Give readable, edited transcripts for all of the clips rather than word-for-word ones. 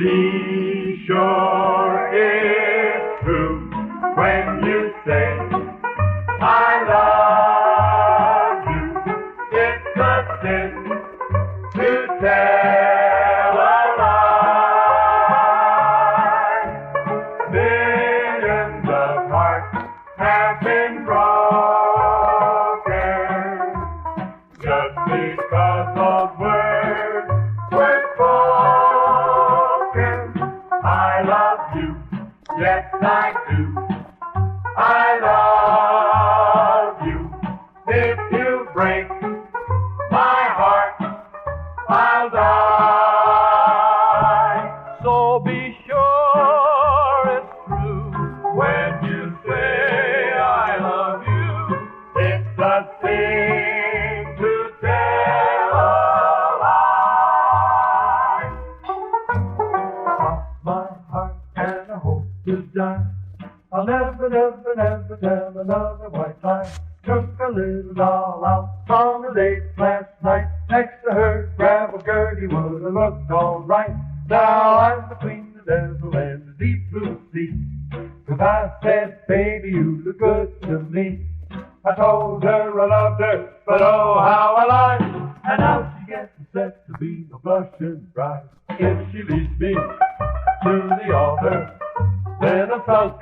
Be sure it's true when you say, I love you. It's a sin to tell a lie. Millions of hearts have been broken just because those words were spoken. I love you, yes I do. I love you. If you break my heart, I'll die. So be sure it's true when you say I love you. It's a sin to tell a lie. My heart and I hope to die. I'll never, never, never tell another white lie. Took a little doll out on the lake last night. Next to her, gravel Gertie would have looked all right. Now I'm between the devil and the deep blue sea. 'Cause I said, baby, you look good to me. I told her I loved her, but oh, how I lied. And now she gets set to be a blushing bride. If she leads me to the altar, then I'm sunk.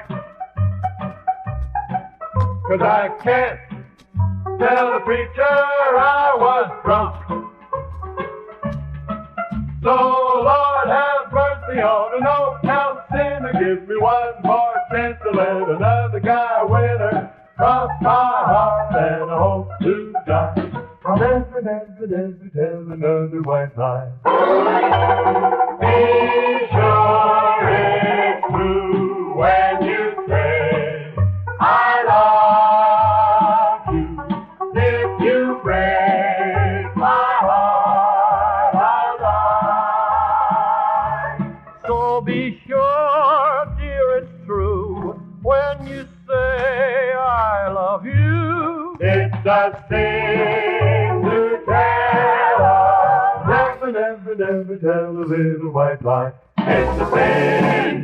'Cause I can't tell the preacher I was drunk. So Lord have mercy on an old-town sinner. Give me one more chance to let another guy win her. Cross my heart and I hope to die. I'll never, never, never tell another white lie. Be sure it's true when you say I love you. If you break my heart, I'll die. So be sure, dear, it's true when you say I love you. It's a sin to tell a never, never, never tell a little white lie. It's a sin